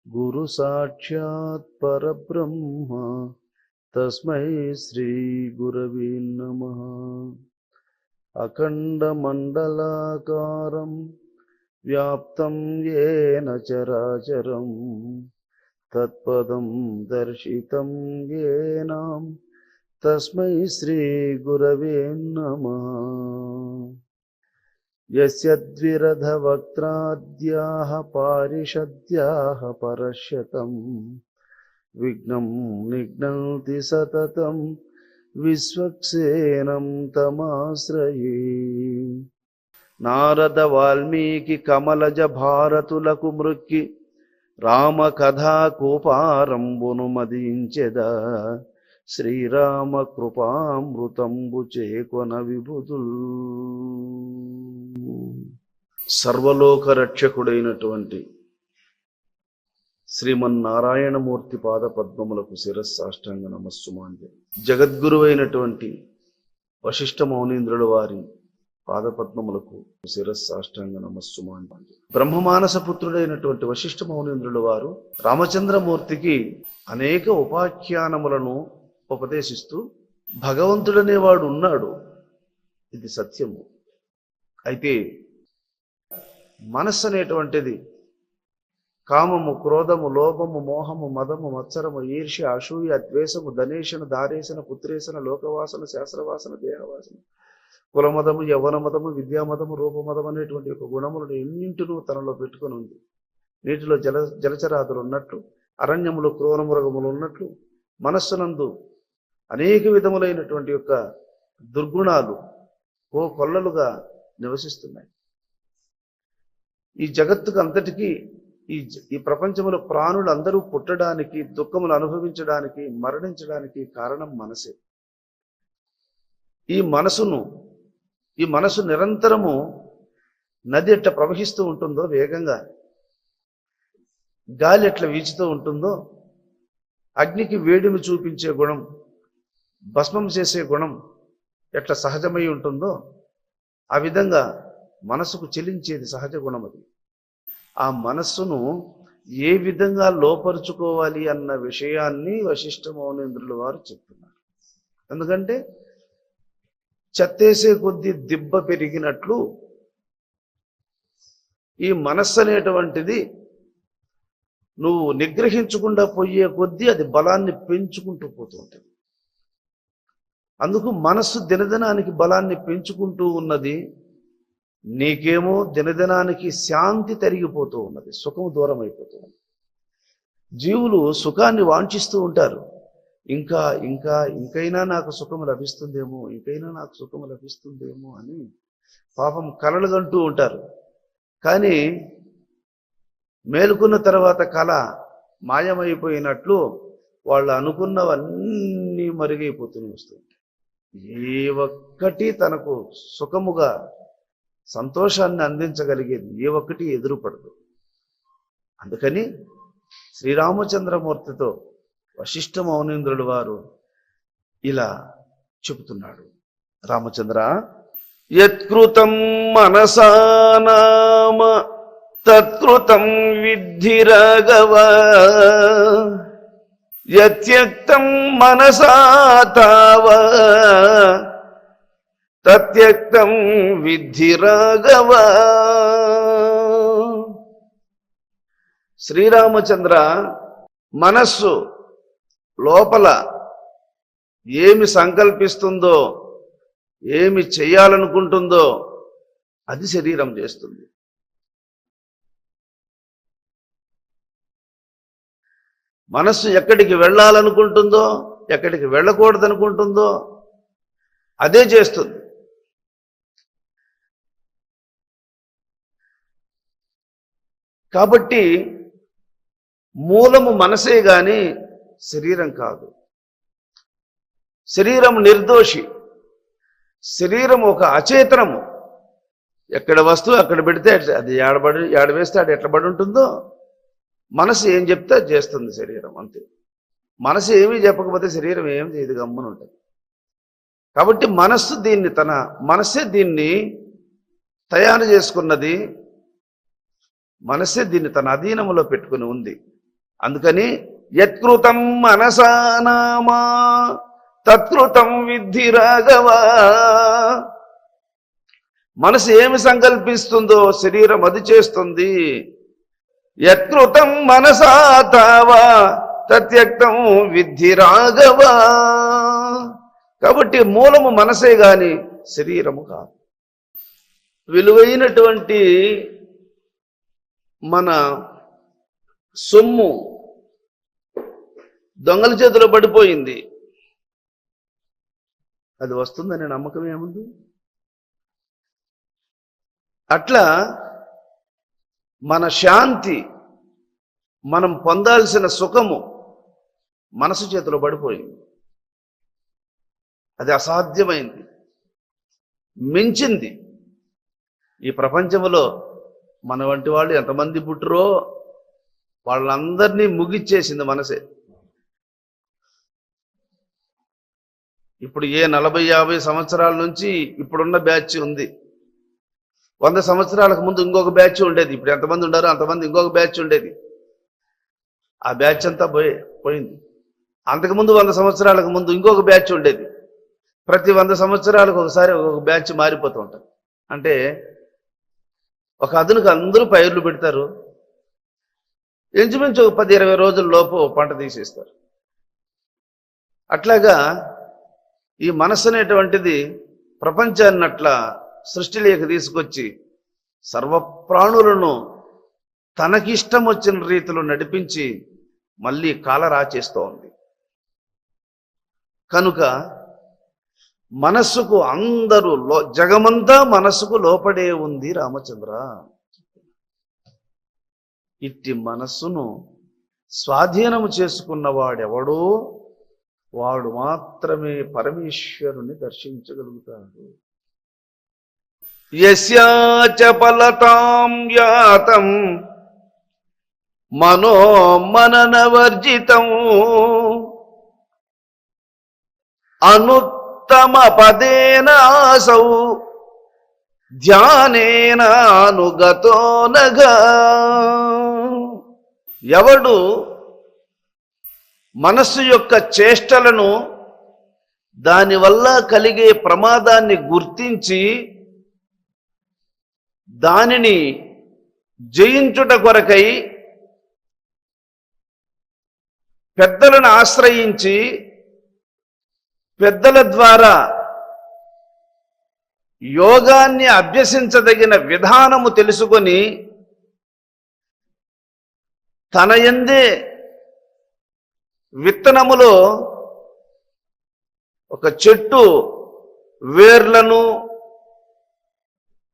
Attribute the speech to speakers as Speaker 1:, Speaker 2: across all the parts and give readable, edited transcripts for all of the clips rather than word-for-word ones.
Speaker 1: గురు సాక్షాత్ పరబ్రహ్మ తస్మై శ్రీ గురవే నమః. అఖండ మండలాకారం వ్యాప్తం యేన చరాచరం తత్పదం దర్శితం యేన తస్మై శ్రీ గురవే నమః. యస్య ద్విరధ వక్త్రాద్యాః పారిషద్యాః పరశ్యతం విఘ్నం నిఘ్నంతి సతతం విశ్వక్సేనం తమాశ్రయే. నారద వాల్మీకి కమలజ భారతులకు మృక్కి రామ కథా కూపారంబును మదించెదా శ్రీరామ కృపామృతంబు చేకొన విభుతుల్. సర్వలోక రక్షకుడైనటువంటి శ్రీమన్నారాయణమూర్తి పాద పద్మములకు శిరస్సాష్టాంగ నమస్సుమాంజలి. జగద్గురువైనటువంటి వశిష్ఠ మౌనీంద్రుల వారి పాదపద్మములకు శిరస్సాష్టాంగ నమస్సుమాంజలి. బ్రహ్మమానస పుత్రుడైనటువంటి వశిష్ఠ మౌనీంద్రుల వారు రామచంద్రమూర్తికి అనేక ఉపాఖ్యానములను ఉపదేశిస్తూ భగవంతుడనేవాడు ఉన్నాడు, ఇది సత్యము. అయితే మనస్సు అనేటువంటిది కామము, క్రోధము, లోభము, మోహము, మదము, మత్సరము, ఈర్ష్య, అసూయ, ద్వేషము, ధనేషణ, దారేషణ, పుత్రేషణ, లోకవాసన, శాస్త్రవాసన, దేహవాసన, కులమదము, యవ్వన మదము, విద్యామదము, రూపమదం అనేటువంటి ఒక గుణములను ఎన్నింటినూ తనలో పెట్టుకొని ఉంది. నీటిలో జలచరాదులు ఉన్నట్లు, అరణ్యములు క్రూర మృగములు ఉన్నట్లు మనస్సునందు అనేక విధములైనటువంటి యొక్క దుర్గుణాలు కొల్లలుగా నివసిస్తున్నాయి. ఈ జగత్తుకు అంతటికీ ఈ ప్రపంచంలో ప్రాణులు అందరూ పుట్టడానికి, దుఃఖములు అనుభవించడానికి, మరణించడానికి కారణం మనసే. ఈ మనసు నిరంతరము నది ఎట్లా ప్రవహిస్తూ ఉంటుందో వేగంగా, గాలి ఎట్లా వీచుతూ ఉంటుందో, అగ్నికి వేడిని చూపించే గుణం, భస్మం చేసే గుణం ఎట్లా సహజమై ఉంటుందో ఆ విధంగా మనసుకు చెలించేది సహజ గుణం. అది ఆ మనస్సును ఏ విధంగా లోపరుచుకోవాలి అన్న విషయాన్ని వశిష్ఠ మౌనేంద్రుల వారు చెప్తున్నారు. ఎందుకంటే చెత్తేసే కొద్దీ దిబ్బ పెరిగినట్లు ఈ మనస్సు అనేటువంటిది నువ్వు నిగ్రహించకుండా పోయే కొద్దీ అది బలాన్ని పెంచుకుంటూ పోతుంటుంది. అందుకు మనస్సు దినదినానికి బలాన్ని పెంచుకుంటూ ఉన్నది. నీకేమో దినదినానికి శాంతి తరిగిపోతూ ఉన్నది, సుఖము దూరం అయిపోతూ ఉంది. జీవులు సుఖాన్ని వాంఛిస్తూ ఉంటారు. ఇంకైనా నాకు సుఖము లభిస్తుందేమో, ఇంకైనా నాకు సుఖము లభిస్తుందేమో అని పాపం కలలు కంటూ ఉంటారు. కానీ మేలుకున్న తర్వాత కళ మాయమైపోయినట్లు వాళ్ళు అనుకున్నవన్నీ మరుగైపోతూనే వస్తుంది. ఏ ఒక్కటి తనకు సుఖముగా సంతోషాన్ని అందించగలిగేది ఏ ఒక్కటి ఎదురుపడదు. అందుకని శ్రీరామచంద్రమూర్తితో వశిష్ఠ మౌనీంద్రుల వారు ఇలా చెబుతున్నాడు. రామచంద్ర, యత్కృతం మనసా నామ తత్కృతం విద్ధి రాఘవ, యత్యక్తం మనసా తావ తత్యక్తం విద్ధి రాఘవ. శ్రీరామచంద్ర, మనస్సు లోపల ఏమి సంకల్పిస్తుందో, ఏమి చెయ్యాలనుకుంటుందో అది శరీరం చేస్తుంది. మనస్సు ఎక్కడికి వెళ్ళాలనుకుంటుందో, ఎక్కడికి వెళ్ళకూడదనుకుంటుందో అదే చేస్తుంది. కాబట్టి మూలము మనసే గాని శరీరం కాదు. శరీరం నిర్దోషి, శరీరం ఒక అచేతనము. ఎక్కడ వస్తువు అక్కడ పెడితే అది ఏడవేస్తే అది ఎట్లా పడి ఉంటుందో మనసు ఏం చెప్తే అది చేస్తుంది శరీరం, అంతే. మనసు ఏమీ చెప్పకపోతే శరీరం ఏం చేయదు, గమ్మున ఉంటుంది. కాబట్టి మనస్సే దీన్ని తయారు చేసుకున్నది, మనస్సే దీన్ని తన అధీనములో పెట్టుకుని ఉంది. అందుకని యత్కృతం మనసా నామా తత్కృతం విద్ధి రాఘవ. మనసు ఏమి సంకల్పిస్తుందో శరీరం అది చేస్తుంది. యత్కృతం మనసా తావా తత్యక్తం విద్ధి రాఘవ. కాబట్టి మూలము మనసే గాని శరీరము కాదు. విలువైనటువంటి మన సొమ్ము దొంగల చేతిలో పడిపోయింది, అది వస్తుందనే నమ్మకం ఏముంది? అట్లా మన శాంతి, మనం పొందాల్సిన సుఖము మనసు చేతిలో పడిపోయింది. అది అసాధ్యమైంది, మించింది. ఈ ప్రపంచంలో మన వంటి వాళ్ళు ఎంతమంది పుట్టురో వాళ్ళందరినీ ముగిచ్చేసింది మనసే. ఇప్పుడు ఏ 40-50 సంవత్సరాల నుంచి ఇప్పుడున్న బ్యాచ్ ఉంది. 100 సంవత్సరాలకు ముందు ఇంకొక బ్యాచ్ ఉండేది. ఇప్పుడు ఎంతమంది ఉండారో అంతమంది ఇంకొక బ్యాచ్ ఉండేది. ఆ బ్యాచ్ అంతా పోయింది. అంతకుముందు 100 సంవత్సరాలకు ముందు ఇంకొక బ్యాచ్ ఉండేది. ప్రతి 100 సంవత్సరాలకు ఒకసారి ఒక బ్యాచ్ మారిపోతూ ఉంటారు. అంటే ఒక అదునుకు అందరూ పైర్లు పెడతారు, ఇంచుమించు 10-20 రోజుల లోపు పంట తీసేస్తారు. అట్లాగా ఈ మనస్సు అనేటువంటిది ప్రపంచాన్ని అట్లా సృష్టిలోకి తీసుకొచ్చి సర్వప్రాణులను తనకిష్టం వచ్చిన రీతిలో నడిపించి మళ్ళీ కాలరాచేస్తూ ఉంది. కనుక మనస్సుకు అందరూ జగమంతా మనస్సుకు లోపడే ఉంది రామచంద్ర. ఇట్టి మనస్సును స్వాధీనము చేసుకున్నవాడెవడో వాడు మాత్రమే పరమేశ్వరుని దర్శించగలుగుతాడు. యస్యాచ ఫలతాం యాతం మనోమననవర్జితం అనుత్తమ పదేనాసౌ ధ్యానేనానుగతో నగా. ఎవడు మనస్సు యొక్క చేష్టలను, దానివల్ల కలిగే ప్రమాదాన్ని గుర్తించి దానిని జయించుట కొరకై పెద్దలను ఆశ్రయించి పెద్దల ద్వారా యోగాన్ని అభ్యసించదగిన విధానము తెలుసుకొని తన యందే విత్తనములో ఒక చెట్టు వేర్లను,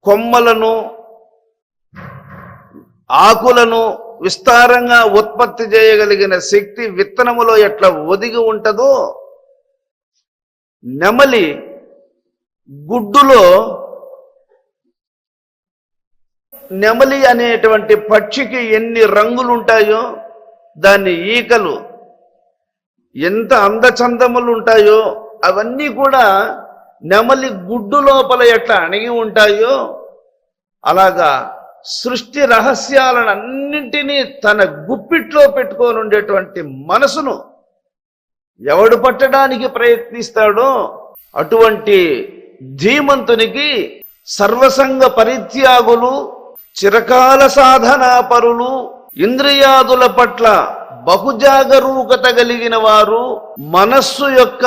Speaker 1: కొమ్మలను, ఆకులను విస్తారంగా ఉత్పత్తి చేయగలిగిన శక్తి విత్తనములో ఎట్లా ఒదిగి ఉంటుందో, నెమలి గుడ్డులో నెమలి అనేటువంటి పక్షికి ఎన్ని రంగులు ఉంటాయో, దాని ఈకలు ఎంత అందచందములు ఉంటాయో అవన్నీ కూడా నెమలి గుడ్డు లోపల ఎట్లా అణిగి ఉంటాయో, అలాగా సృష్టి రహస్యాలను అన్నింటినీ తన గుప్పిట్లో పెట్టుకొని ఉండేటువంటి మనసును ఎవడు పట్టడానికి ప్రయత్నిస్తాడో అటువంటి ధీమంతునికి సర్వసంగ పరిత్యాగులు, చిరకాల సాధనా పరులు, ఇంద్రియాదుల పట్ల బహుజాగరూకత కలిగిన వారు, మనస్సు యొక్క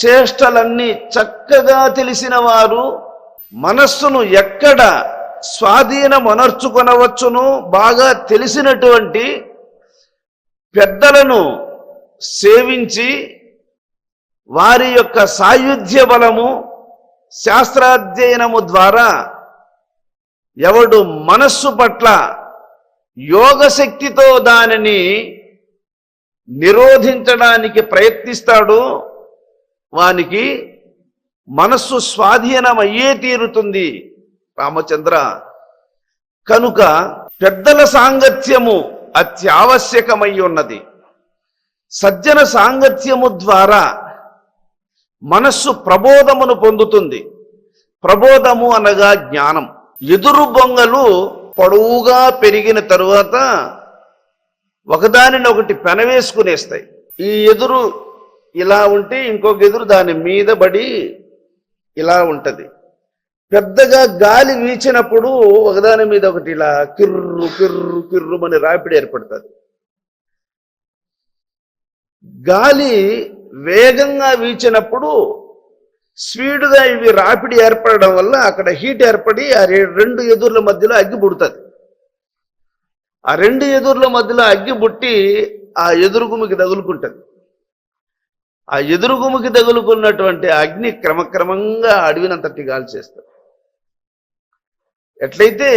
Speaker 1: చేష్టలన్నీ చక్కగా తెలిసిన వారు, మనస్సును ఎక్కడ స్వాధీనమనర్చుకొనవచ్చును బాగా తెలిసినటువంటి పెద్దలను సేవించి వారి యొక్క సాయుధ్య బలము, శాస్త్రాధ్యయనము ద్వారా ఎవడు మనస్సు పట్ల యోగశక్తితో దానిని నిరోధించడానికి ప్రయత్నిస్తాడు, వానికి మనస్సు స్వాధీనమయ్యే తీరుతుంది రామచంద్ర. కనుక పెద్దల సాంగత్యము అత్యావశ్యకమై ఉన్నది. సజ్జన సాంగత్యము ద్వారా మనస్సు ప్రబోధమును పొందుతుంది. ప్రబోధము అనగా జ్ఞానం. ఎదురు బొంగలు పొడవుగా పెరిగిన తరువాత ఒకదానిని ఒకటి పెనవేసుకునేస్తాయి. ఈ ఎదురు ఇలా ఉంటే ఇంకొక ఎదురు దాని మీద పడి ఇలా ఉంటది. పెద్దగా గాలి వీచినప్పుడు ఒకదాని మీద ఒకటి ఇలా కిర్రు కిర్రు కిర్రుమని రాపిడి ఏర్పడుతుంది. గాలి వేగంగా వీచినప్పుడు స్పీడ్గా ఇవి రాపిడి ఏర్పడడం వల్ల అక్కడ హీట్ ఏర్పడి ఆ రెండు ఎదుర్ల మధ్యలో అగ్గి పుడుతుంది. ఆ రెండు ఎదుర్ల మధ్యలో అగ్గి పుట్టి ఆ ఎదురుగుమికి తగులుకుంటుంది. ఆ ఎదురుగుమికి తగులుకున్నటువంటి అగ్ని క్రమక్రమంగా అడవినంతటి గాలి చేస్తుంది. ఎట్లయితే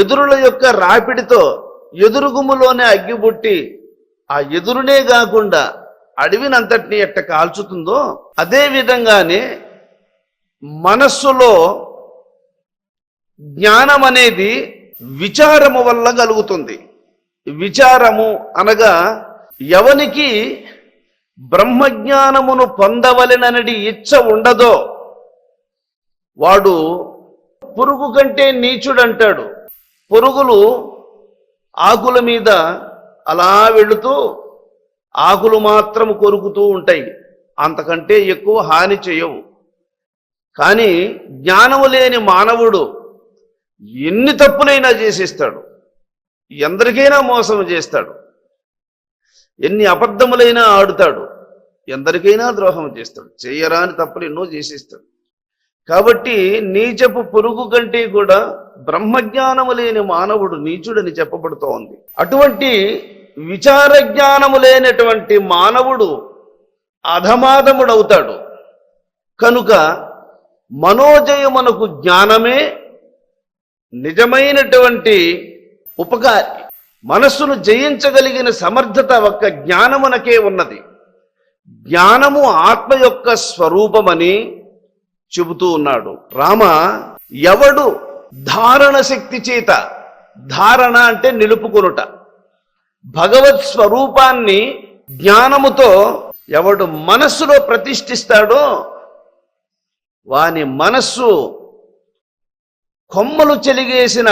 Speaker 1: ఎదురుల యొక్క రాపిడితో ఎదురుగుములోనే అగ్గి పుట్టి ఆ ఎదురునే కాకుండా అడవినంతటిని ఎట్ట కాల్చుతుందో అదే విధంగానే మనస్సులో జ్ఞానం అనేది విచారము వల్ల కలుగుతుంది. విచారము అనగా ఎవనికి బ్రహ్మజ్ఞానమును పొందవలెననడి ఇచ్చ ఉండదో వాడు పురుగు కంటే నీచుడంటాడు. పురుగులు ఆకుల మీద అలా వెళుతూ ఆకులు మాత్రం కొరుకుతూ ఉంటాయి, అంతకంటే ఎక్కువ హాని చేయవు. కానీ జ్ఞానము లేని మానవుడు ఎన్ని తప్పులైనా చేసేస్తాడు, ఎందరికైనా మోసం చేస్తాడు, ఎన్ని అబద్ధములైనా ఆడుతాడు, ఎందరికైనా ద్రోహం చేస్తాడు, చేయరాని తప్పులు ఎన్నో చేసేస్తాడు. కాబట్టి నీచపు పురుగు కంటే కూడా బ్రహ్మజ్ఞానము లేని మానవుడు నీచుడని చెప్పబడుతోంది. అటువంటి విచార జ్ఞానము లేనటువంటి మానవుడు అధమాధముడవుతాడు. కనుక మనోజయమునకు జ్ఞానమే నిజమైనటువంటి ఉపకారి. మనస్సును జయించగలిగిన సమర్థత ఒక్క జ్ఞానమునకే ఉన్నది. జ్ఞానము ఆత్మ యొక్క స్వరూపమని చెబుతూ ఉన్నాడు రామ. ఎవడు ధారణ శక్తి చేత, ధారణ అంటే నిలుపుకొనుట, భగవత్ స్వరూపాన్ని జ్ఞానముతో ఎవడు మనస్సులో ప్రతిష్ఠిస్తాడో వాని మనస్సు కొమ్మలు చెలిగేసిన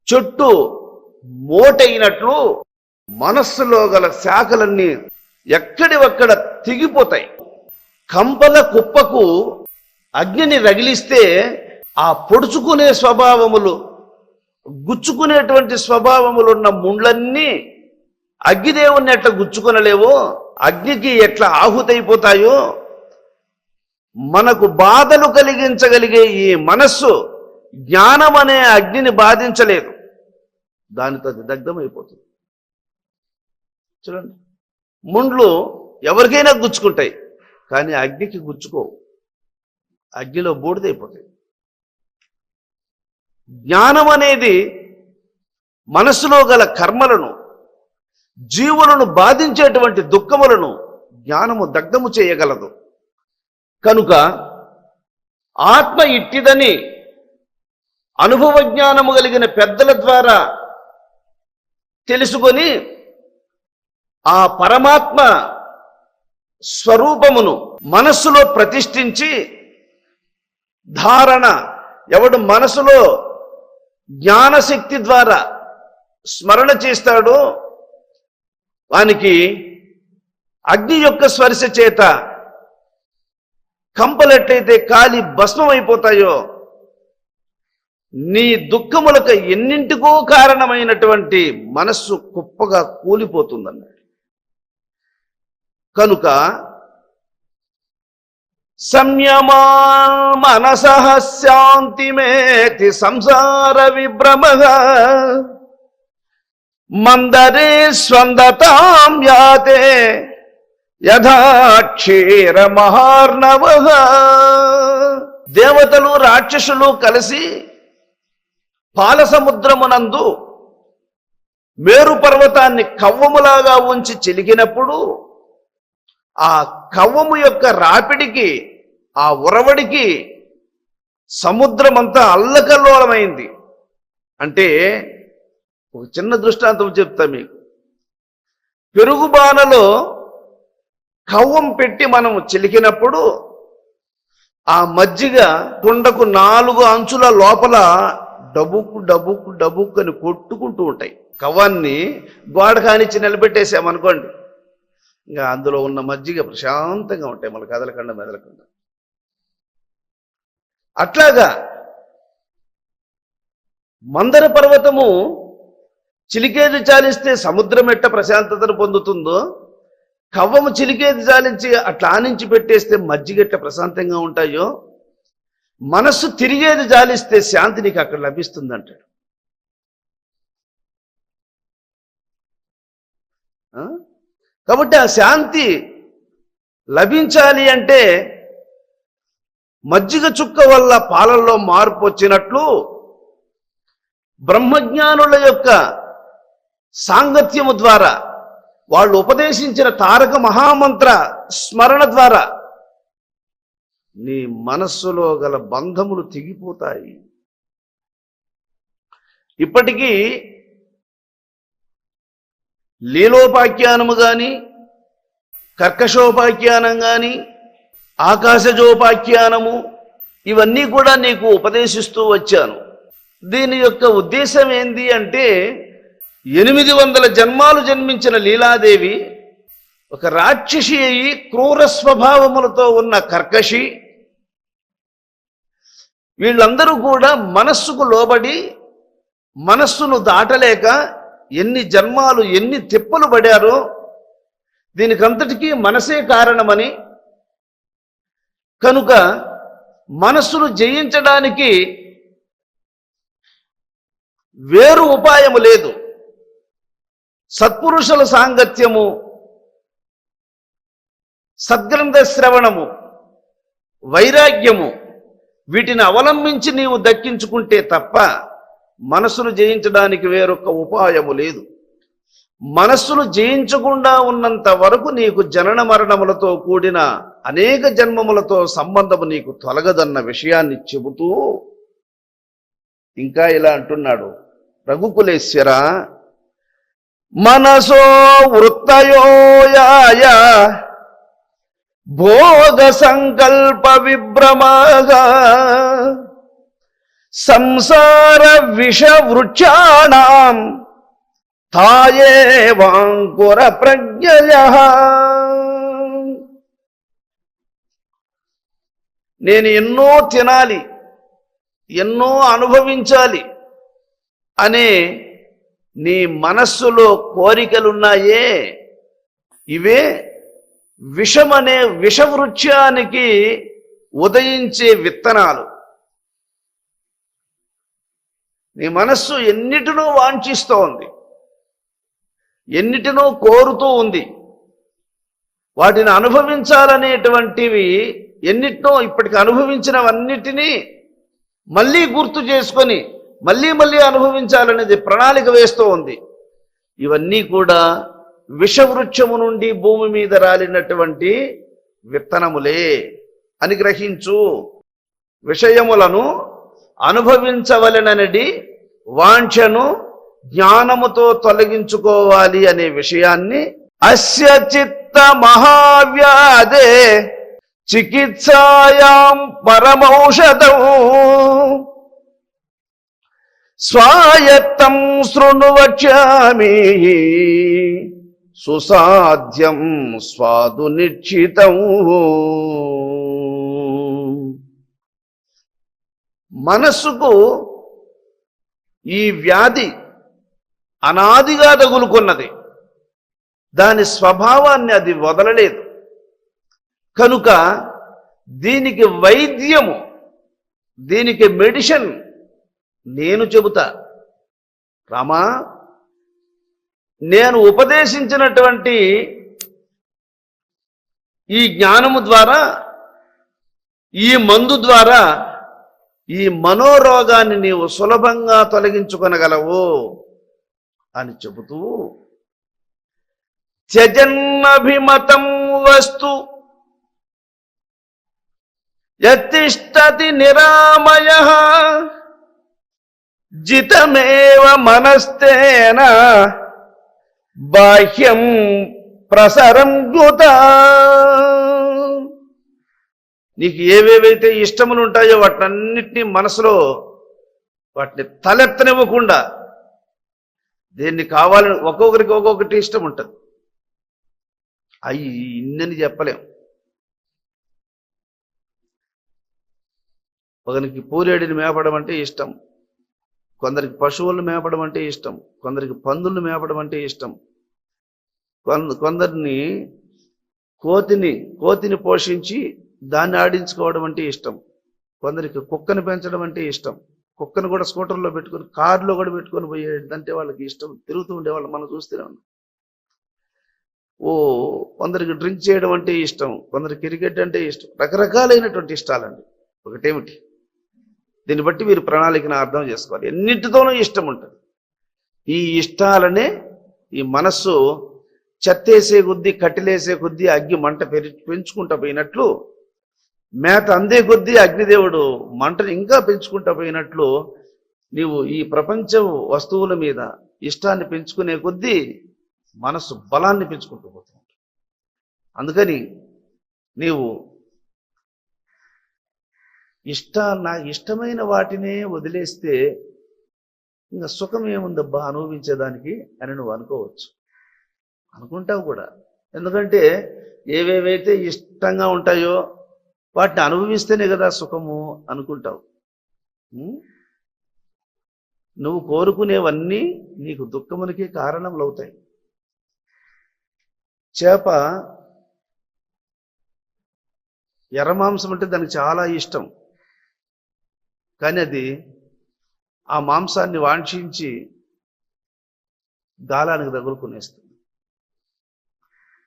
Speaker 1: చెట్టు మోటైనట్లు మనస్సులో గల శాఖలన్నీ ఎక్కడివక్కడ తెగిపోతాయి. కంపల కుప్పకు అగ్నిని రగిలిస్తే ఆ పొడుచుకునే స్వభావములు, గుచ్చుకునేటువంటి స్వభావములున్న ముండ్లన్నీ అగ్నిదేవుణ్ణి ఎట్లా గుచ్చుకొనలేవో, అగ్నికి ఎట్లా ఆహుతైపోతాయో, మనకు బాధలు కలిగించగలిగే ఈ మనస్సు జ్ఞానం అనే అగ్నిని బాధించలేదు, దానితో దగ్ధమైపోతుంది. చూడండి, ముండ్లు ఎవరికైనా గుచ్చుకుంటాయి, కానీ అగ్నికి గుచ్చుకోవు, అగ్నిలో బూడిదైపోతాయి. జ్ఞానం అనేది మనస్సులో గల కర్మలను, జీవులను బాధించేటువంటి దుఃఖములను జ్ఞానము దగ్ధము చేయగలదు. కనుక ఆత్మ ఇట్టిదని అనుభవ జ్ఞానము కలిగిన పెద్దల ద్వారా తెలుసుకొని ఆ పరమాత్మ స్వరూపమును మనస్సులో ప్రతిష్ఠించి ధారణ, ఎవడు మనసులో జ్ఞానశక్తి ద్వారా స్మరణ చేస్తాడో వానికి అగ్ని యొక్క స్పర్శ చేత కంపలెట్లయితే కాలి భస్మమైపోతాయో, నీ దుఃఖములకు ఎన్నింటికో కారణమైనటువంటి మనస్సు కుప్పగా కూలిపోతుందన్నాడు. కనుక సంయమా మనసః శాంతిమేతి సంసార విభ్రమః మందరే స్వందతాం యాతే యథా క్షీర మహార్ణవః. దేవతలు రాక్షసులు కలిసి పాల సముద్రమునందు మేరు పర్వతాన్ని కవ్వములాగా ఉంచి చిలికినప్పుడు ఆ కవ్వము యొక్క రాపిడికి, ఆ ఉరవడికి సముద్రమంతా అల్లకల్లోలమైంది. అంటే ఒక చిన్న దృష్టాంతం చెప్తా మీకు. పెరుగుబానలో కవ్వం పెట్టి మనం చిలికినప్పుడు ఆ మజ్జిగ కుండకు 4 అంచుల లోపల డబుక్కు డబుక్కు డబుక్కు అని కొట్టుకుంటూ ఉంటాయి. కవ్వాన్ని గోడ కానిచ్చి నిలబెట్టేసామనుకోండి, ఇంకా అందులో ఉన్న మజ్జిగ ప్రశాంతంగా ఉంటాయి, మళ్ళీ కదలకుండా మెదలకుండా. అట్లాగా మందర పర్వతము చిలికేది చాలిస్తే సముద్రం ఎట్ట ప్రశాంతతను పొందుతుందో, కవ్వము చిలికేది చాలించి అట్లా ఆనించి పెట్టేస్తే మజ్జిగెట్ట ప్రశాంతంగా ఉంటాయో, మనస్సు తిరిగేది జాలిస్తే శాంతి నీకు అక్కడ లభిస్తుంది అంటాడు. కాబట్టి ఆ శాంతి లభించాలి అంటే మజ్జిగ చుక్క వల్ల పాలల్లో మార్పు వచ్చినట్లు బ్రహ్మజ్ఞానుల యొక్క సాంగత్యము ద్వారా, వాళ్ళు ఉపదేశించిన తారక మహామంత్ర స్మరణ ద్వారా నీ మనస్సులో గల బంధములు తెగిపోతాయి. ఇప్పటికీ లీలోపాఖ్యానము గాని, కర్కశోపాఖ్యానం గాని, ఆకాశజోపాఖ్యానము ఇవన్నీ కూడా నీకు ఉపదేశిస్తూ వచ్చాను. దీని యొక్క ఉద్దేశం ఏంది అంటే, 800 జన్మాలు జన్మించిన లీలాదేవి ఒక రాక్షసి అయి క్రూర స్వభావములతో ఉన్న కర్కశి, వీళ్ళందరూ కూడా మనస్సుకు లోబడి మనస్సును దాటలేక ఎన్ని జన్మాలు ఎన్ని తిప్పలు పడారో, దీనికంతటికీ మనసే కారణమని, కనుక మనస్సును జయించడానికి వేరు ఉపాయము లేదు. సత్పురుషుల సాంగత్యము, సద్గ్రంథ శ్రవణము, వైరాగ్యము వీటిని అవలంబించి నీవు దక్కించుకుంటే తప్ప మనస్సును జయించడానికి వేరొక ఉపాయము లేదు. మనస్సును జయించకుండా ఉన్నంత వరకు నీకు జనన మరణములతో కూడిన అనేక జన్మములతో సంబంధము నీకు తొలగదన్న విషయాన్ని చెబుతూ ఇంకా ఇలా అంటున్నాడు, రఘుకులేశ్వర మనసో వృత్తయోయాయ భోగ సంకల్ప విభ్రమగా సంసార విషవృక్షాణం తాయేవాంకుర ప్రజ్ఞయః. నేను ఎన్నో తినాలి, ఎన్నో అనుభవించాలి అనే నీ మనస్సులో కోరికలున్నాయే, ఇవే విషమనే విషవృక్షానికి ఉదయించే విత్తనాలు. నీ మనస్సు ఎన్నిటినో వాంఛిస్తూ ఉంది, ఎన్నిటినో కోరుతూ ఉంది. వాటిని అనుభవించాలనేటువంటివి ఎన్నిటినో ఇప్పటికి అనుభవించినవన్నిటినీ మళ్ళీ గుర్తు చేసుకొని మళ్ళీ మళ్ళీ అనుభవించాలనేది ప్రణాళిక వేస్తూ ఉంది. ఇవన్నీ కూడా విషవృక్షము నుండి భూమి మీద రాలినటువంటి విత్తనములే అని గ్రహించు. విషయములను అనుభవించవలెనని వాంఛను జ్ఞానముతో తొలగించుకోవాలి అనే విషయాన్ని అస్య చిత్త మహావ్యాధే చికిత్సాయాం పరమౌషధం స్వాయత్తం శృణు వక్ష్యామి సుసాధ్యం స్వాదు నిశ్చితం. మనస్సుకు ఈ వ్యాధి అనాదిగా తగులుకున్నది, దాని స్వభావాన్ని అది వదలలేదు. కనుక దీనికి వైద్యము, దీనికి మెడిసిన్ నేను చెబుతా. రామా, నేను ఉపదేశించినటువంటి ఈ జ్ఞానము ద్వారా, ఈ మందు ద్వారా ఈ మనోరోగాన్ని నీవు సులభంగా తొలగించుకొనగలవు అని చెబుతూ, త్యజన్నభిమతం వస్తు యతిష్టతి నిరామయః జితమేవ మనస్తేన బాహ్యం ప్రసరంగుత. నీకు ఏవేవైతే ఇష్టములు ఉంటాయో వాటన్నిటినీ మనసులో వాటిని తలెత్తనివ్వకుండా దేన్ని కావాలని ఒక్కొక్కరికి ఒక్కొక్కటి ఇష్టం ఉంటుంది. అవి ఇన్నని చెప్పలేం. ఒకరికి పూరేడిని మేపడం అంటే ఇష్టం, కొందరికి పశువులను మేపడం అంటే ఇష్టం, కొందరికి పందులను మేపడం అంటే ఇష్టం, కొందరిని కోతిని పోషించి దాన్ని ఆడించుకోవడం అంటే ఇష్టం, కొందరికి కుక్కని పెంచడం అంటే ఇష్టం. కుక్కను కూడా స్కూటర్లో పెట్టుకొని కారులో కూడా పెట్టుకొని పోయేదంటే వాళ్ళకి ఇష్టం. తిరుగుతూ ఉండేవాళ్ళు మనం చూస్తూనే ఉన్నాం. కొందరికి డ్రింక్ చేయడం అంటే ఇష్టం, కొందరికి క్రికెట్ అంటే ఇష్టం. రకరకాలైనటువంటి ఇష్టాలండి. ఒకటేమిటి, దీన్ని బట్టి మీరు ప్రణాళికను అర్థం చేసుకోవాలి. ఎన్నింటితోనూ ఇష్టం ఉంటుంది. ఈ ఇష్టాలనే ఈ మనస్సు చెత్తేసే కొద్దీ, కట్టెలేసే కొద్దీ అగ్గి మంట పెంచుకుంటూ పోయినట్లు, మేత అందే కొద్దీ అగ్నిదేవుడు మంటను ఇంకా పెంచుకుంటూ పోయినట్లు, నీవు ఈ ప్రపంచ వస్తువుల మీద ఇష్టాన్ని పెంచుకునే కొద్దీ మనస్సు బలాన్ని పెంచుకుంటూ పోతుంది. అందుకని నీవు నాకు ఇష్టమైన వాటినే వదిలేస్తే ఇంకా సుఖం ఏముందబ్బా అనుభవించేదానికి అని నువ్వు అనుకోవచ్చు, అనుకుంటావు కూడా. ఎందుకంటే ఏవేవైతే ఇష్టంగా ఉంటాయో వాటిని అనుభవిస్తేనే కదా సుఖము అనుకుంటావు. నువ్వు కోరుకునేవన్నీ నీకు దుఃఖమునికి కారణములు అవుతాయి. చేప ఎర్ర మాంసం అంటే దానికి చాలా ఇష్టం, కానీ అది ఆ మాంసాన్ని వాంఛించి గాలానికి తగులుకునేస్తుంది.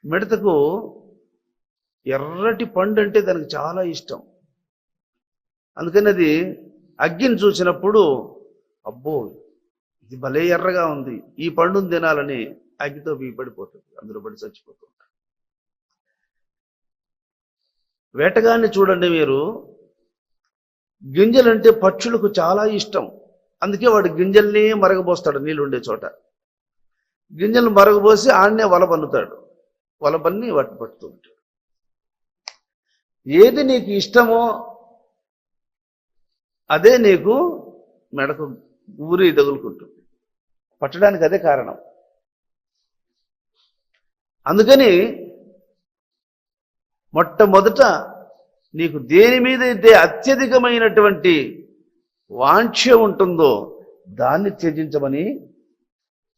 Speaker 1: మిడతకు ఎర్రటి పండు అంటే దానికి చాలా ఇష్టం, అందుకని అది అగ్గిని చూసినప్పుడు అబ్బో ఇది భలే ఎర్రగా ఉంది, ఈ పండును తినాలని అగ్గితో పడిపోతుంది, అందులో పడి చచ్చిపోతుంది. వేటగాన్ని చూడండి మీరు, గింజలంటే పక్షులకు చాలా ఇష్టం, అందుకే వాడు గింజల్ని మరగబోస్తాడు. నీళ్ళు ఉండే చోట గింజలు మరగబోసి ఆడనే వల పన్నుతాడు, వల పన్ని వాటిని పట్టుతూ ఉంటాడు. ఏది నీకు ఇష్టమో అదే నీకు మెడకు ఊరి తగులుకుంటుంది, పట్టడానికి అదే కారణం. అందుకని మొట్టమొదట నీకు దేని మీద అయితే అత్యధికమైనటువంటి వాంఛ ఉంటుందో దాన్ని త్యజించమని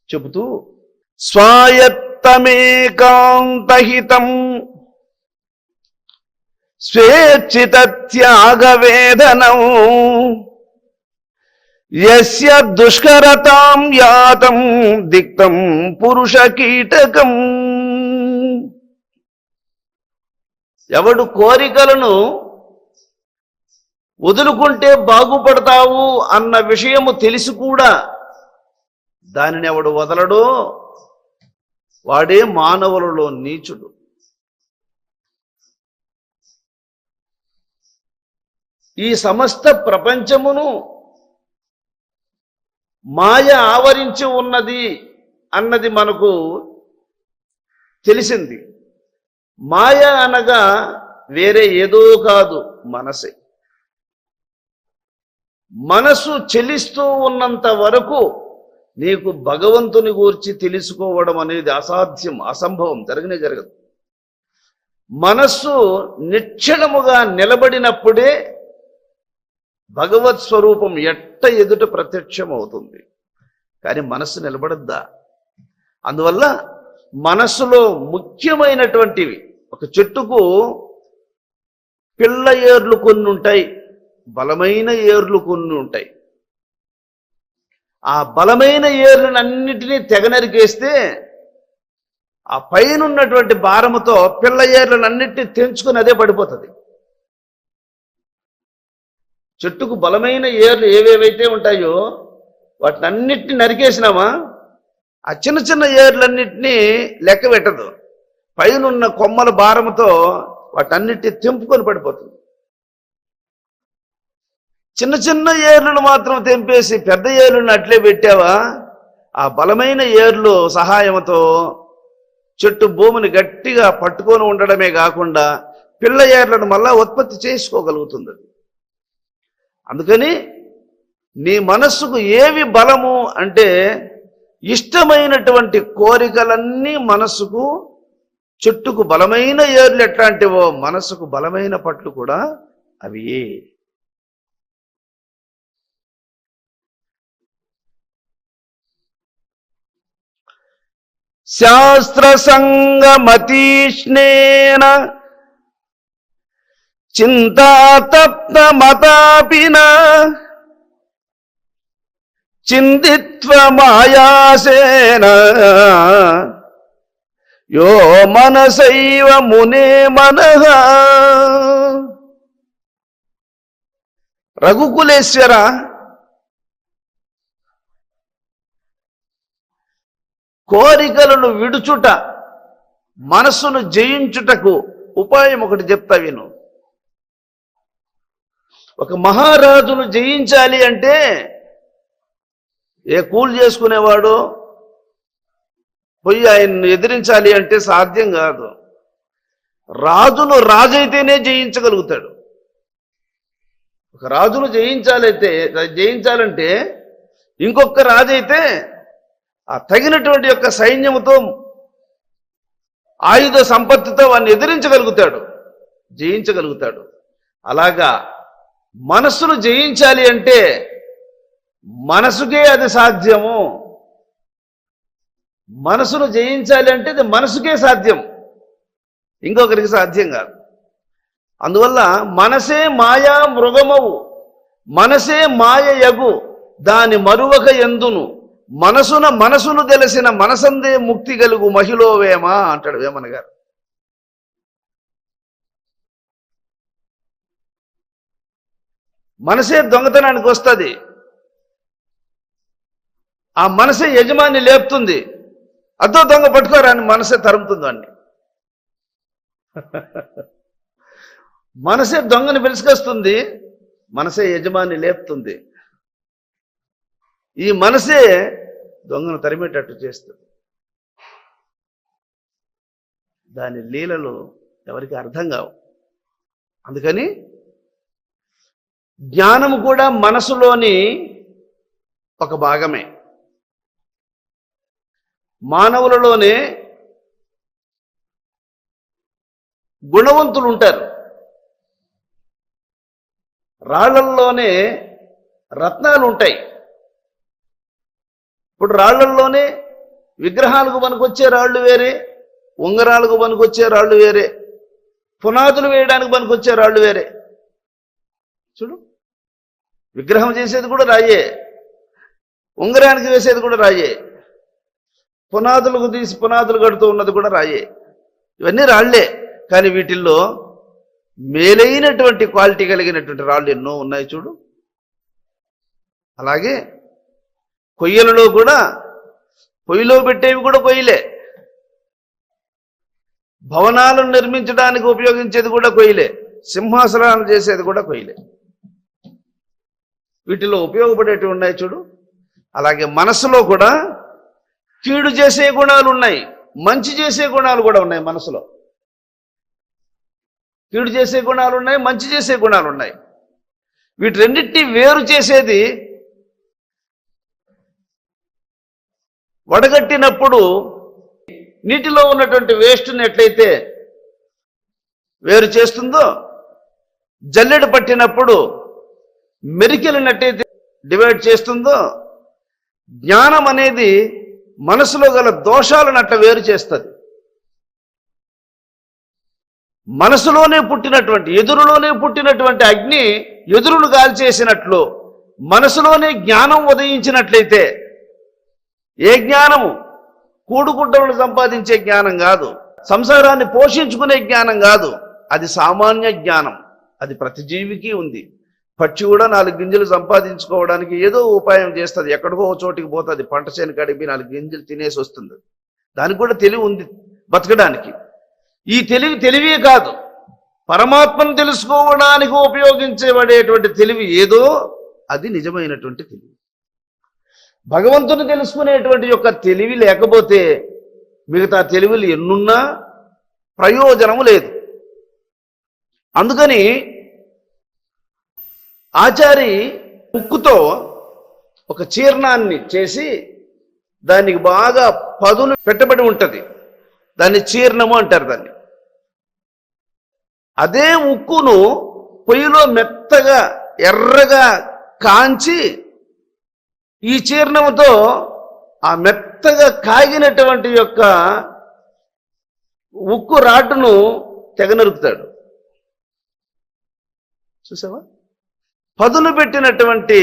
Speaker 1: చెబుతూ, స్వాయత్తమేకాంతహితం స్వేచ్ఛిత త్యాగవేదనం యస్య దుష్కరతాం యాతం దిక్తం పురుష కీటకం. ఎవడు కోరికలను వదులుకుంటే బాగుపడతావు అన్న విషయము తెలిసి కూడా దానిని ఎవడు వదలడో వాడే మానవులలో నీచుడు. ఈ సమస్త ప్రపంచమును మాయ ఆవరించి ఉన్నది అన్నది మనకు తెలిసింది. మాయ అనగా వేరే ఏదో కాదు, మనసే. మనసు చెలిస్తూ ఉన్నంత వరకు నీకు భగవంతుని గూర్చి తెలుసుకోవడం అనేది అసాధ్యం, అసంభవం, జరగదు. మనస్సు నిశ్చలముగా నిలబడినప్పుడే భగవత్ స్వరూపం ఎదుట ప్రత్యక్షం అవుతుంది. కానీ మనస్సు నిలబడద్దా? అందువల్ల మనస్సులో ముఖ్యమైనటువంటివి, ఒక చెట్టుకు పిల్ల ఏర్లు కొన్ని ఉంటాయి, బలమైన ఏర్లు కొన్ని ఉంటాయి. ఆ బలమైన ఏర్లన్నిటినీ తెగనరికేస్తే ఆ పైన ఉన్నటువంటి భారముతో పిల్ల ఏర్లన్నిటినీ తెంచుకొని అదే పడిపోతుంది. చెట్టుకు బలమైన ఏర్లు ఏవేవైతే ఉంటాయో వాటిని అన్నిటినీ నరికేసినామా ఆ చిన్న చిన్న ఏర్లన్నిటినీ లెక్క పెట్టదు, పైనున్న కొమ్మల భారముతో వాటన్నిటిని తెంపుకొని పడిపోతుంది. చిన్న చిన్న ఏర్లను మాత్రం తెంపేసి పెద్ద ఏర్లను అట్లే పెట్టావా, ఆ బలమైన ఏర్లు సహాయంతో చెట్టు భూమిని గట్టిగా పట్టుకొని ఉండడమే కాకుండా పిల్ల ఏర్లను మళ్ళా ఉత్పత్తి చేసుకోగలుగుతుంది. అందుకని నీ మనస్సుకు ఏవి బలము అంటే ఇష్టమైనటువంటి కోరికలన్నీ మనస్సుకు చెట్టుకు బలమైన ఏర్లు ఎట్లాంటివో మనస్సుకు బలమైన పట్లు కూడా అవి. శాస్త్ర సంగమతీష్ణేన చింతాతప్త మతాపిన చిందిత్వ మాయాసేన యో మనసైవ మునే మనః. రఘుకులేశ్వర, కోరికలను విడుచుట, మనస్సును జయించుటకు ఉపాయం ఒకటి చెప్తా విను. ఒక మహారాజును జయించాలి అంటే ఏ కూలి చేసుకునేవాడు పోయి ఆయన్ని ఎదిరించాలి అంటే సాధ్యం కాదు. రాజును రాజైతేనే జయించగలుగుతాడు. ఒక రాజును జయించాలంటే ఇంకొక రాజైతే ఆ తగినటువంటి యొక్క సైన్యముతో ఆయుధ సంపత్తితో వాడిని ఎదిరించగలుగుతాడు, జయించగలుగుతాడు. అలాగా మనస్సును జయించాలి అంటే మనసుకే అది సాధ్యము. మనసును జయించాలి అంటే అది మనసుకే సాధ్యం, ఇంకొకరికి సాధ్యం కాదు. అందువల్ల మనసే మాయా మృగమవు, మనసే మాయ యగు, దాని మరువక ఎందును, మనసును తెలిసిన మనసందే ముక్తి కలుగు మహిళ వేమ అంటాడు వేమన గారు. మనసే దొంగతనానికి వస్తుంది, ఆ మనసే యజమాని లేపుతుంది. అదో దొంగ పట్టుకోరా అని మనసే తరుముతుంది వాడిని. మనసే దొంగని పిలుచుకొస్తుంది, మనసే యజమాని లేపుతుంది. ఈ మనసే దొంగను తరిమేటట్టు చేస్తుంది. దాని లీలలు ఎవరికి అర్థం కావు. అందుకని జ్ఞానము కూడా మనసులోని ఒక భాగమే. మానవులలోనే గుణవంతులు ఉంటారు, రాళ్లల్లోనే రత్నాలు ఉంటాయి. ఇప్పుడు రాళ్లల్లోనే విగ్రహాలకు పనికొచ్చే రాళ్ళు వేరే, ఉంగరాలకు పనికొచ్చే రాళ్ళు వేరే, పునాదులు వేయడానికి పనికొచ్చే రాళ్ళు వేరే. చూడు, విగ్రహం చేసేది కూడా రాయే, ఉంగరానికి వేసేది కూడా రాయే, పునాదులకు తీసి పునాదులు కడుతూ ఉన్నది కూడా రాయే. ఇవన్నీ రాళ్లే, కానీ వీటిల్లో మేలైనటువంటి క్వాలిటీ కలిగినటువంటి రాళ్ళు ఎన్నో ఉన్నాయి చూడు. అలాగే కొయ్యలలో కూడా, పొయ్యిలో పెట్టేవి కూడా కొయ్యలే, భవనాలను నిర్మించడానికి ఉపయోగించేది కూడా కొయ్యలే, సింహాసనాలు చేసేది కూడా కొయ్యలే. వీటిలో ఉపయోగపడేటివి ఉన్నాయి చూడు. అలాగే మనసులో కూడా కీడు చేసే గుణాలు ఉన్నాయి, మంచి చేసే గుణాలు కూడా ఉన్నాయి. మనసులో కీడు చేసే గుణాలు ఉన్నాయి, మంచి చేసే గుణాలు ఉన్నాయి. వీటి రెండింటినీ వేరు చేసేది వడగట్టినప్పుడు నీటిలో ఉన్నటువంటి వేస్ట్ని ఎట్లయితే వేరు చేస్తుందో, జల్లెడ పట్టినప్పుడు మెరికెలినట్టయితే డివైడ్ చేస్తుందో, జ్ఞానం అనేది మనసులో గల దోషాలను అట్లా వేరు చేస్తుంది. మనసులోనే పుట్టినటువంటి, ఎదురులోనే పుట్టినటువంటి అగ్ని ఎదురును కాల్చేసినట్లు మనసులోనే జ్ఞానం ఉదయించినట్లయితే, ఏ జ్ఞానము కూడుగుడ్డలను సంపాదించే జ్ఞానం కాదు, సంసారాన్ని పోషించుకునే జ్ఞానం కాదు, అది సామాన్య జ్ఞానం. అది ప్రతి జీవికి ఉంది. పక్షి కూడా 4 గింజలు సంపాదించుకోవడానికి ఏదో ఉపాయం చేస్తుంది, ఎక్కడికో చోటికి పోతుంది, పంట చేను కడిపి 4 గింజలు తినేసి వస్తుంది. దానికి కూడా తెలివి ఉంది బతకడానికి. ఈ తెలివే కాదు, పరమాత్మను తెలుసుకోవడానికి ఉపయోగించబడేటువంటి తెలివి ఏదో అది నిజమైనటువంటి తెలివి. భగవంతుని తెలుసుకునేటువంటి యొక్క తెలివి లేకపోతే మిగతా తెలివిలు ఎన్నున్నా ప్రయోజనము లేదు. అందుకని ఆచారి ఉక్కుతో ఒక చీర్ణాన్ని చేసి దానికి బాగా పదును పెట్టబడి ఉంటుంది, దాన్ని చీర్ణము అంటారు దాన్ని. అదే ఉక్కును పొయ్యిలో మెత్తగా ఎర్రగా కాంచి ఈ చీర్ణముతో ఆ మెత్తగా కాగినటువంటి యొక్క ఉక్కు రాడ్డును తెగనరుకుతాడు. చూసావా? పదును పెట్టినటువంటి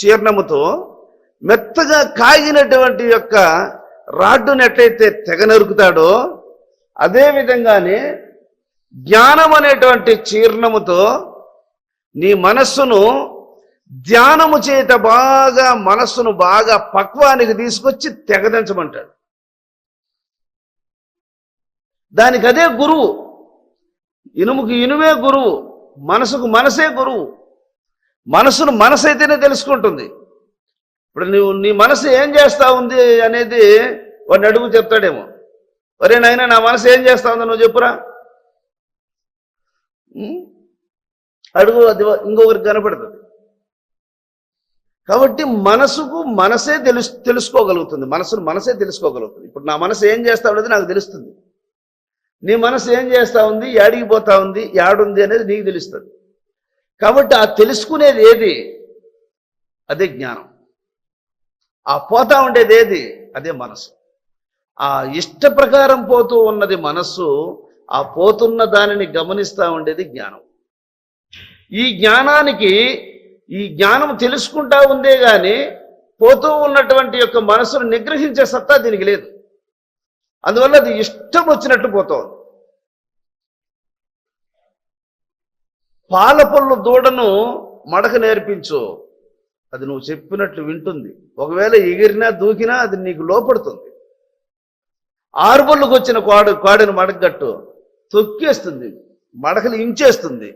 Speaker 1: చీర్ణముతో మెత్తగా కాగినటువంటి యొక్క రాడ్డును ఎట్లయితే తెగనరుకుతాడో అదే విధంగానే జ్ఞానం అనేటువంటి చీర్ణముతో నీ మనస్సును ధ్యానము చేత బాగా మనస్సును బాగా పక్వానికి తీసుకొచ్చి తెగదించమంటాడు. దానికి అదే గురువు. ఇనుముకి ఇనుమే గురువు, మనసుకు మనసే గురువు. మనసును మనసైతేనే తెలుసుకుంటుంది. ఇప్పుడు నీ మనసు ఏం చేస్తా ఉంది అనేది వాడిని అడుగు చెప్తాడేమో. ఒరే నాయనా, నా మనసు ఏం చేస్తా ఉందో నువ్వు చెప్పురా. అడుగు, అది ఇంకొకరికి కనపడుతుంది. కాబట్టి మనసుకు మనసే తెలుసుకోగలుగుతుంది, మనసును మనసే తెలుసుకోగలుగుతుంది. ఇప్పుడు నా మనసు ఏం చేస్తా ఉండేది నాకు తెలుస్తుంది. నీ మనసు ఏం చేస్తా ఉంది, యాడికి పోతా ఉంది, యాడుంది అనేది నీకు తెలుస్తుంది. కాబట్టి ఆ తెలుసుకునేది ఏది? అదే జ్ఞానం. ఆ పోతా ఉండేది ఏది? అదే మనసు. ఆ ఇష్ట ప్రకారం పోతూ ఉన్నది మనస్సు, ఆ పోతున్న దానిని గమనిస్తూ ఉండేది జ్ఞానం. ఈ జ్ఞానానికి, ఈ జ్ఞానం తెలుసుకుంటా ఉందే గాని పోతూ ఉన్నటువంటి యొక్క మనసును నిగ్రహించే సత్తా దీనికి లేదు. అందువల్ల అది ఇష్టం వచ్చినట్టు పోతుంది. పాలపళ్ళు దూడను మడక నేర్పించు, అది నువ్వు చెప్పినట్లు వింటుంది. ఒకవేళ ఎగిరినా దూకినా అది నీకు లోపడుతుంది. ఆరుబళ్ళకు వచ్చిన కోడను మడకగట్టు, తొక్కేస్తుంది, మడకలు ఇంచేస్తుంది.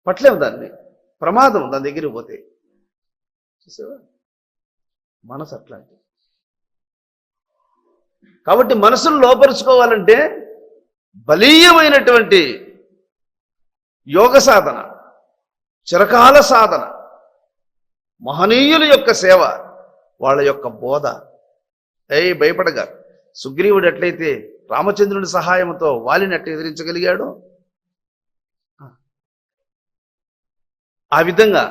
Speaker 1: పట్లేము దాన్ని, ప్రమాదం దాని దగ్గరికి పోతే. చూసావా? మనసు అట్లాంటి. కాబట్టి మనసును లోపరుచుకోవాలంటే బలీయమైనటువంటి యోగ సాధన, చిరకాల సాధన, మహనీయుల యొక్క సేవ, వాళ్ళ యొక్క బోధ. భయపడగా సుగ్రీవుడు ఎట్లయితే రామచంద్రుని సహాయంతో వాలిని ఎట్లా ఎదిరించగలిగాడో ఆ విధంగా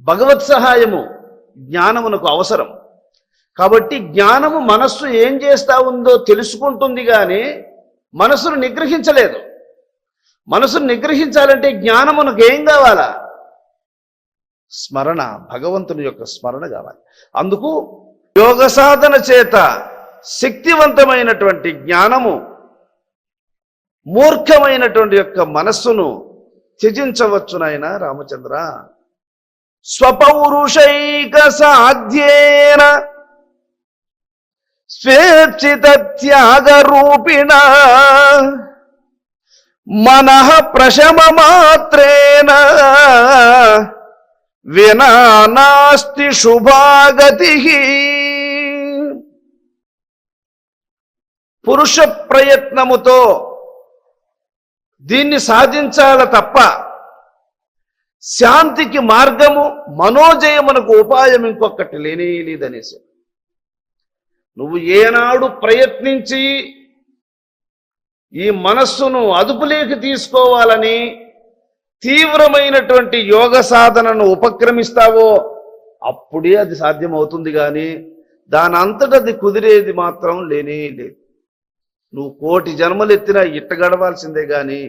Speaker 1: భగవత్ సహాయము జ్ఞానమునకు అవసరం. కాబట్టి జ్ఞానము మనస్సు ఏం చేస్తా ఉందో తెలుసుకుంటుంది కానీ మనసును నిగ్రహించలేదు. మనసును నిగ్రహించాలంటే జ్ఞానమునకు ఏం కావాలా? స్మరణ, భగవంతుని యొక్క స్మరణ కావాలి. అందుకు యోగ సాధన చేత శక్తివంతమైనటువంటి జ్ఞానము మూర్ఖమైనటువంటి యొక్క మనస్సును త్యజించవచ్చు నాయన రామచంద్ర. స్వపౌరుషైక సాధ్యేన స్వేచ్ఛిత త్యాగ రూపిణ మనః ప్రశమ మాత్రేన వినా నాస్తి శుభాగతి. పురుష ప్రయత్నముతో దీన్ని సాధించాల తప్ప శాంతికి మార్గము, మనోజయమునకు ఉపాయం ఇంకొకటి లేనే లేదనేసి. నువ్వు ఏనాడు ప్రయత్నించి ఈ మనస్సును అదుపులోకి తీసుకోవాలని తీవ్రమైనటువంటి యోగ సాధనను ఉపక్రమిస్తావో అప్పుడే అది సాధ్యమవుతుంది. కానీ దాని అంతటది కుదిరేది మాత్రం లేనే లేదు. నువ్వు 1,000,000 జన్మలు ఎత్తినా ఇట్ట గడవాల్సిందే కానీ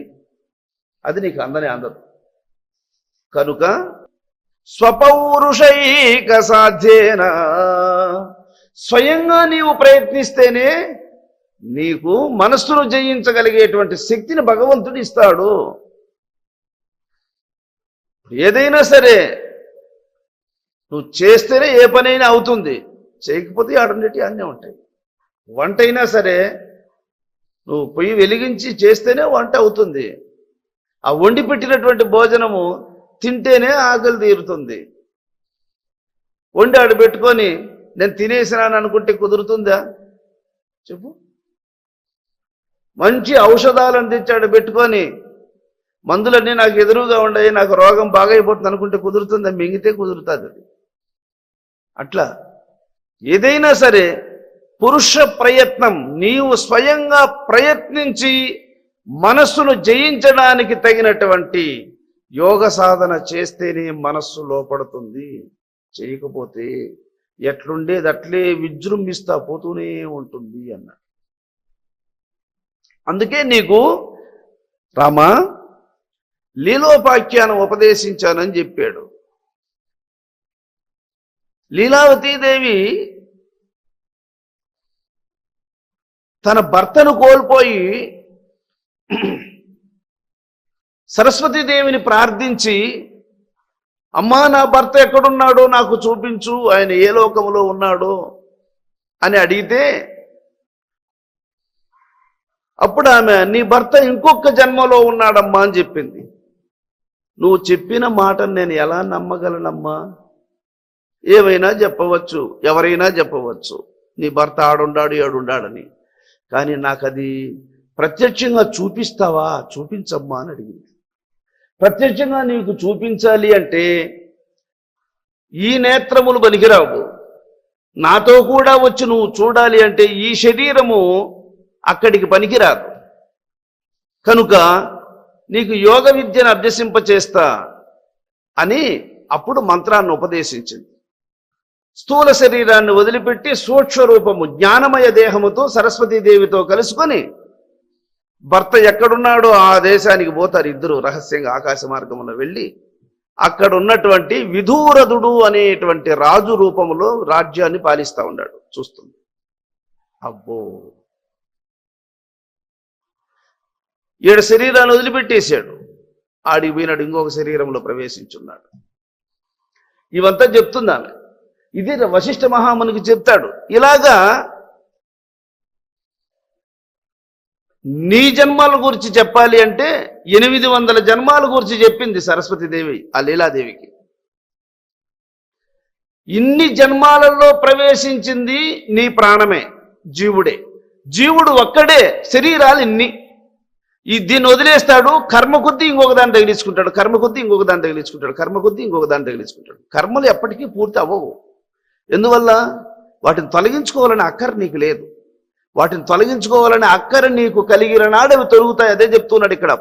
Speaker 1: అది నీకు అందదు. కనుక స్వపౌరుషైక సాధ్యేన, స్వయంగా నీవు ప్రయత్నిస్తేనే నీకు మనస్సును జయించగలిగేటువంటి శక్తిని భగవంతుడు ఇస్తాడు. ఏదైనా సరే నువ్వు చేస్తేనే ఏ పనైనా అవుతుంది, చేయకపోతే ఆడనేటి అన్నీ ఉంటాయి. వంట అయినా సరే నువ్వు పొయ్యి వెలిగించి చేస్తేనే వంట అవుతుంది. ఆ వండి పెట్టినటువంటి భోజనము తింటేనే ఆకలి తీరుతుంది. వండి ఆడ పెట్టుకొని నేను తినేసినాను అనుకుంటే కుదురుతుందా చెప్పు? మంచి ఔషధాలను తెచ్చాడు పెట్టుకొని మందులన్నీ నాకు ఎదురుగా ఉన్నాయి, నాకు రోగం బాగైపోతుంది అనుకుంటే కుదురుతుందా? మింగితే కుదురుతుంది. అది అట్లా ఏదైనా సరే పురుష ప్రయత్నం, నీవు స్వయంగా ప్రయత్నించి మనస్సును జయించడానికి తగినటువంటి యోగ సాధన చేస్తేనే మనస్సు లోపడుతుంది. చేయకపోతే ఎట్లుండేది అట్లే విజృంభిస్తా పోతూనే ఉంటుంది అన్నాడు. అందుకే నీకు రామా లీలోపాఖ్యానం ఉపదేశించానని చెప్పాడు. లీలావతీదేవి తన భర్తను కోల్పోయి సరస్వతీదేవిని ప్రార్థించి, అమ్మా నా భర్త ఎక్కడున్నాడో నాకు చూపించు, ఆయన ఏ లోకంలో ఉన్నాడో అని అడిగితే అప్పుడు ఆమె నీ భర్త ఇంకొక జన్మలో ఉన్నాడమ్మా అని చెప్పింది. నువ్వు చెప్పిన మాటను నేను ఎలా నమ్మగలనమ్మా? ఏమైనా చెప్పవచ్చు, ఎవరైనా చెప్పవచ్చు, నీ భర్త ఆడుండాడు ఏడుండాడని, కానీ నాకు అది ప్రత్యక్షంగా చూపిస్తావా? చూపించమ్మా అని అడిగింది. ప్రత్యక్షంగా నీకు చూపించాలి అంటే ఈ నేత్రములు పనికిరావు, నాతో కూడా వచ్చి నువ్వు చూడాలి అంటే ఈ శరీరము అక్కడికి పనికిరాదు. కనుక నీకు యోగ విద్యను అభ్యసింపచేస్తా అని అప్పుడు మంత్రాన్ని ఉపదేశించింది. స్థూల శరీరాన్ని వదిలిపెట్టి సూక్ష్మ రూపము జ్ఞానమయ దేహముతో సరస్వతీదేవితో కలుసుకొని భర్త ఎక్కడున్నాడో ఆ దేశానికి పోతారు ఇద్దరు. రహస్యంగా ఆకాశ మార్గంలో వెళ్ళి అక్కడ ఉన్నటువంటి విధూరథుడు అనేటువంటి రాజు రూపంలో రాజ్యాన్ని పాలిస్తూ ఉన్నాడు. చూస్తుంది, అబ్బో 7 శరీరాన్ని వదిలిపెట్టేశాడు, ఆడికి పోయినాడు, ఇంకొక శరీరంలో ప్రవేశించున్నాడు. ఇవంతా చెప్తుంది ఆమె. ఇది వశిష్ఠ మహామునికి చెప్తాడు. ఇలాగా నీ జన్మాల గురించి చెప్పాలి అంటే 800 జన్మాల గురించి చెప్పింది సరస్వతీదేవి ఆ లీలాదేవికి. ఇన్ని జన్మాలలో ప్రవేశించింది నీ ప్రాణమే, జీవుడే. జీవుడు ఒక్కడే, శరీరాలు ఇన్ని. దీన్ని వదిలేస్తాడు, కర్మ కొద్దీ ఇంకొక దాన్ని తగిలించుకుంటాడు, కర్మ కొద్దీ ఇంకొక దాన్ని తగిలించుకుంటాడు, కర్మ కొద్దీ ఇంకొక దాన్ని తగిలించుకుంటాడు. కర్మలు ఎప్పటికీ పూర్తి అవ్వవు. ఎందువల్ల? వాటిని తొలగించుకోవాలని అక్కర నీకు లేదు. వాటిని తొలగించుకోవాలని అక్కర నీకు కలిగిన నాడు అవి తొలుగుతాయి. అదే చెప్తున్నాడు ఇక్కడ.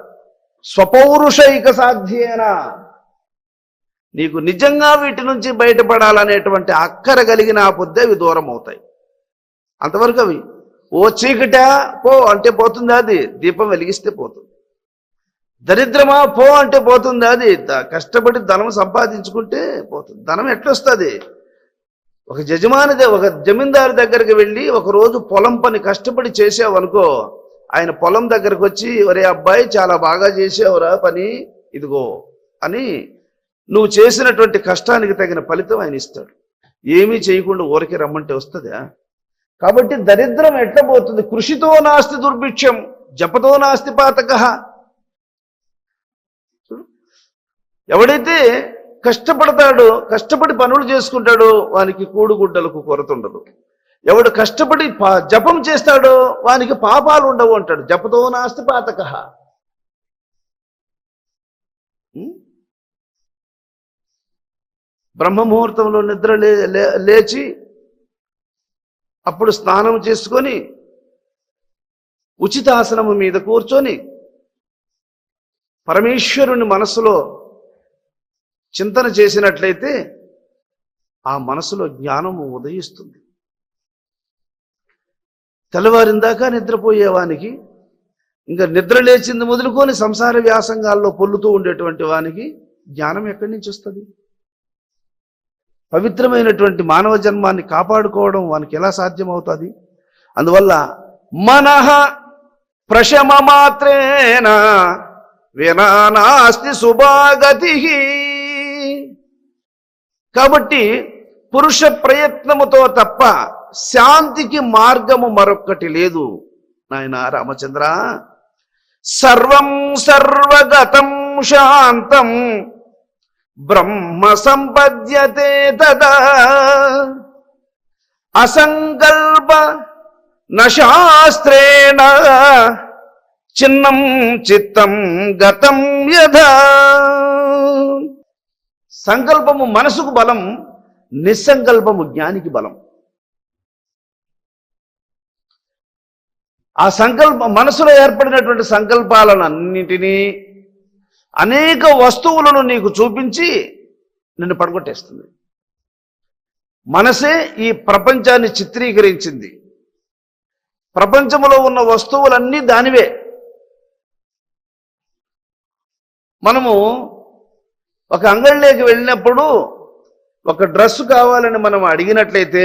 Speaker 1: స్వపౌరుషైక సాధ్యేన, నీకు నిజంగా వీటి నుంచి బయటపడాలనేటువంటి అక్కర కలిగిన ఆ పొద్దు అవి దూరం అవుతాయి. అంతవరకు అవి ఓ చీకట పో అంటే పోతుంది, అది దీపం వెలిగిస్తే పోతుంది. దరిద్రమా పో అంటే పోతుంది, అది కష్టపడి ధనం సంపాదించుకుంటే పోతుంది. ధనం ఎట్లొస్తుంది? ఒక ఒక జమీందారు దగ్గరికి వెళ్ళి ఒకరోజు పొలం పని కష్టపడి చేసావు అనుకో, ఆయన పొలం దగ్గరకు వచ్చి ఒరే అబ్బాయి చాలా బాగా చేసావురా పని, ఇదిగో అని నువ్వు చేసినటువంటి కష్టానికి తగిన ఫలితం ఆయన ఇస్తాడు. ఏమీ చేయకుండా ఊరికి రమ్మంటే వస్తుందా? కాబట్టి దరిద్రం ఎట్లా పోతుంది? కృషితో నాస్తి దుర్భిక్షం, జపతో నాస్తి పాతక. ఎవడైతే కష్టపడతాడో, కష్టపడి పనులు చేసుకుంటాడో వానికి కూడుగుడ్డలకు కొరత ఉండదు. ఎవడు కష్టపడి జపం చేస్తాడో వానికి పాపాలు ఉండవు అంటాడు. జపతో నాస్తి పాతక. బ్రహ్మముహూర్తంలో నిద్ర లేచి అప్పుడు స్నానం చేసుకొని ఉచితాసనము మీద కూర్చొని పరమేశ్వరుని మనసులో చింతన చేసినట్లయితే ఆ మనసులో జ్ఞానము ఉదయిస్తుంది. తెల్లవారిందాకా నిద్రపోయేవానికి, ఇంకా నిద్ర లేచింది మొదలుకొని సంసార వ్యాసంగాల్లో పొల్లుతూ ఉండేటువంటి వానికి జ్ఞానం ఎక్కడి నుంచి వస్తుంది? పవిత్రమైనటువంటి మానవ జన్మాన్ని కాపాడుకోవడం వానికి ఎలా సాధ్యమవుతుంది? అందువల్ల మనః ప్రశమ మాత్రేన వినా నాస్తి సుభాగతి. కాబట్టి పురుష ప్రయత్నముతో తప్ప శాంతికి మార్గము మరొక్కటి లేదు నాయన రామచంద్ర. సర్వం సర్వగతం శాంతం బ్రహ్మ సంపద్యతే తదా అసంకల్ప నశాస్త్రేణ చిన్నం చిత్తం గతం యథా. సంకల్పము మనసుకు బలం, నిస్సంకల్పము జ్ఞానికి బలం. ఆ మనసులో ఏర్పడినటువంటి సంకల్పాలను అన్నింటినీ అనేక వస్తువులను నీకు చూపించి నిన్ను పడగొట్టేస్తుంది. మనసే ఈ ప్రపంచాన్ని చిత్రీకరించింది. ప్రపంచంలో ఉన్న వస్తువులన్నీ దానివే. మనము ఒక అంగడిలోకి వెళ్ళినప్పుడు ఒక డ్రెస్ కావాలని మనం అడిగినట్లయితే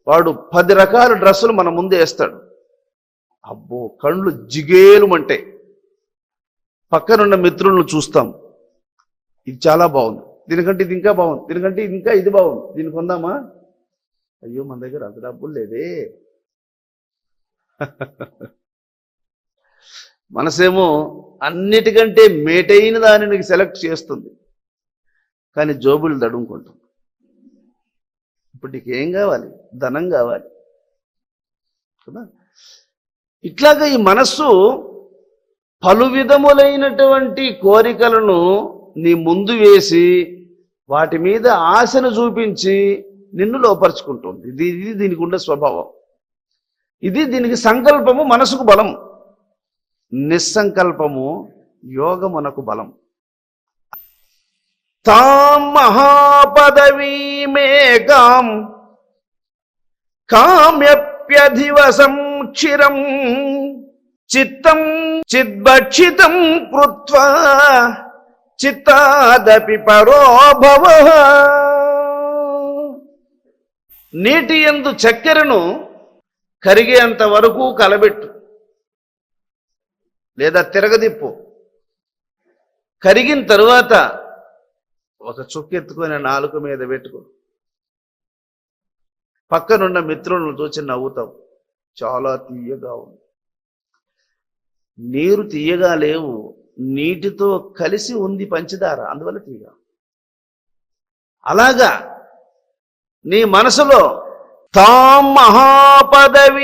Speaker 1: వాడు 10 రకాల డ్రెస్సులు మన ముందు వేస్తాడు. అబ్బో, కళ్ళు జిగేలుమంటే పక్కనున్న మిత్రులను చూస్తాం. ఇది చాలా బాగుంది, దీనికంటే ఇది ఇంకా బాగుంది, దీనికంటే ఇంకా ఇది బాగుంది, దీనికి కొందామా? అయ్యో, మన దగ్గర అంత డబ్బులు లేదే. మనసేమో అన్నిటికంటే మేటైన దానిని సెలెక్ట్ చేస్తుంది, కానీ జోబులు దడుముకుంటుంది. ఇప్పుడు నీకు ఏం కావాలి? ధనం కావాలి కదా. ఇట్లాగా ఈ మనస్సు పలు విధములైనటువంటి కోరికలను నీ ముందు వేసి వాటి మీద ఆశను చూపించి నిన్ను లోపరుచుకుంటుంది. ఇది దీనికి ఉండే స్వభావం. ఇది దీనికి సంకల్పము మనసుకు బలం, నిస్సంకల్పము యోగమునకు బలం. తాం మహాపదవీమేకాం కామ్యప్యధివసం క్షిరం చిత్తం చిద్భక్షితం కృత్వా చిత్తాదపి పరో భవః. నీటి యందు చక్కెరను కరిగేంత వరకు కలబెట్టు లేదా తిరగదిప్పు. కరిగిన తరువాత ఒక చుక్కెత్తుకొని నాలుక మీద పెట్టుకో. పక్కనున్న మిత్రులను చూసి నవ్వుతావు, చాలా తీయగా ఉంది. నీరు తీయగా లేవు, నీటితో కలిసి ఉంది పంచదార, అందువల్ల తీయగా. అలాగా నీ మనసులో తాం మహాపదవీమేకాం,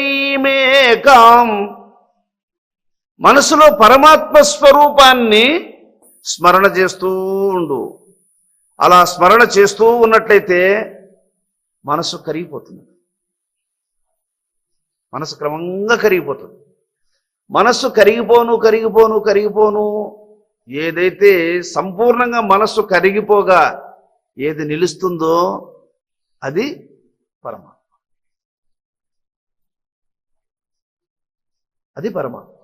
Speaker 1: మనసులో పరమాత్మ స్వరూపాన్ని స్మరణ చేస్తూ ఉండు. అలా స్మరణ చేస్తూ ఉన్నట్లయితే మనసు కరిగిపోతుంది. మనసు క్రమంగా కరిగిపోతుంది. మనస్సు కరిగిపోను ఏదైతే సంపూర్ణంగా మనస్సు కరిగిపోగా ఏది నిలుస్తుందో అది పరమాత్మ. అది పరమాత్మ.